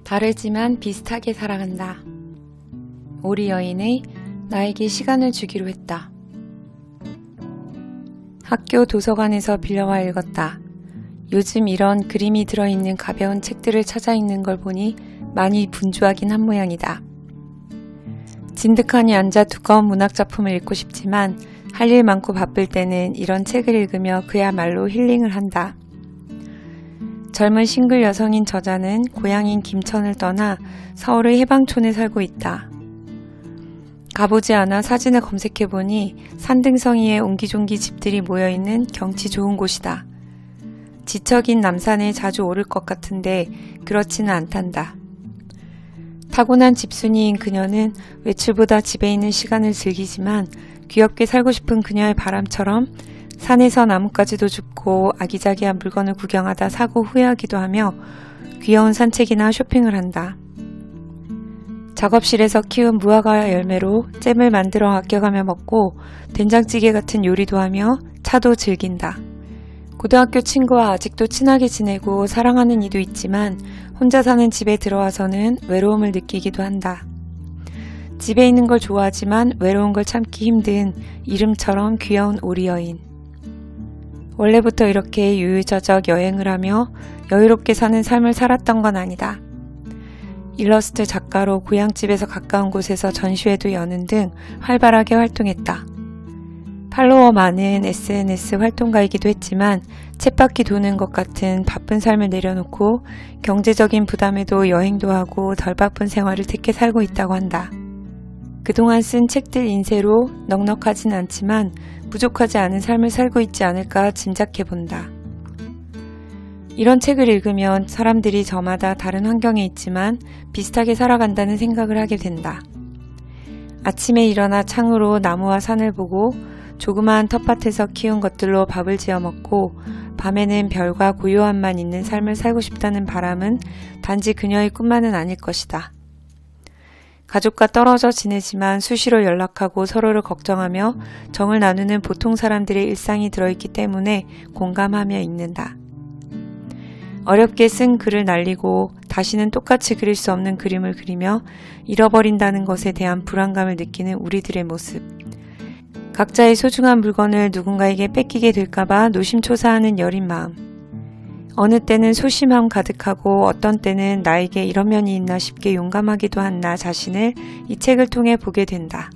다르지만 비슷하게 살아간다. 우리 여인의 나에게 시간을 주기로 했다. 학교 도서관에서 빌려와 읽었다. 요즘 이런 그림이 들어있는 가벼운 책들을 찾아 읽는 걸 보니 많이 분주하긴 한 모양이다. 진득하니 앉아 두꺼운 문학작품을 읽고 싶지만 할 일 많고 바쁠 때는 이런 책을 읽으며 그야말로 힐링을 한다. 젊은 싱글 여성인 저자는 고향인 김천을 떠나 서울의 해방촌에 살고 있다. 가보지 않아 사진을 검색해보니 산등성이에 옹기종기 집들이 모여있는 경치 좋은 곳이다. 지척인 남산에 자주 오를 것 같은데 그렇지는 않단다. 타고난 집순이인 그녀는 외출보다 집에 있는 시간을 즐기지만 귀엽게 살고 싶은 그녀의 바람처럼 산에서 나뭇가지도 줍고 아기자기한 물건을 구경하다 사고 후회하기도 하며 귀여운 산책이나 쇼핑을 한다. 작업실에서 키운 무화과 열매로 잼을 만들어 아껴가며 먹고 된장찌개 같은 요리도 하며 차도 즐긴다. 고등학교 친구와 아직도 친하게 지내고 사랑하는 이도 있지만 혼자 사는 집에 들어와서는 외로움을 느끼기도 한다. 집에 있는 걸 좋아하지만 외로운 걸 참기 힘든 이름처럼 귀여운 우리 여인. 원래부터 이렇게 유유자적 여행을 하며 여유롭게 사는 삶을 살았던 건 아니다. 일러스트 작가로 고향집에서 가까운 곳에서 전시회도 여는 등 활발하게 활동했다. 팔로워 많은 SNS 활동가이기도 했지만 쳇바퀴 도는 것 같은 바쁜 삶을 내려놓고 경제적인 부담에도 여행도 하고 덜 바쁜 생활을 택해 살고 있다고 한다. 그동안 쓴 책들 인쇄로 넉넉하진 않지만 부족하지 않은 삶을 살고 있지 않을까 짐작해본다. 이런 책을 읽으면 사람들이 저마다 다른 환경에 있지만 비슷하게 살아간다는 생각을 하게 된다. 아침에 일어나 창으로 나무와 산을 보고 조그마한 텃밭에서 키운 것들로 밥을 지어 먹고 밤에는 별과 고요함만 있는 삶을 살고 싶다는 바람은 단지 그녀의 꿈만은 아닐 것이다. 가족과 떨어져 지내지만 수시로 연락하고 서로를 걱정하며 정을 나누는 보통 사람들의 일상이 들어있기 때문에 공감하며 읽는다. 어렵게 쓴 글을 날리고 다시는 똑같이 그릴 수 없는 그림을 그리며 잃어버린다는 것에 대한 불안감을 느끼는 우리들의 모습. 각자의 소중한 물건을 누군가에게 뺏기게 될까봐 노심초사하는 여린 마음. 어느 때는 소심함 가득하고 어떤 때는 나에게 이런 면이 있나 싶게 용감하기도 한 나 자신을 이 책을 통해 보게 된다.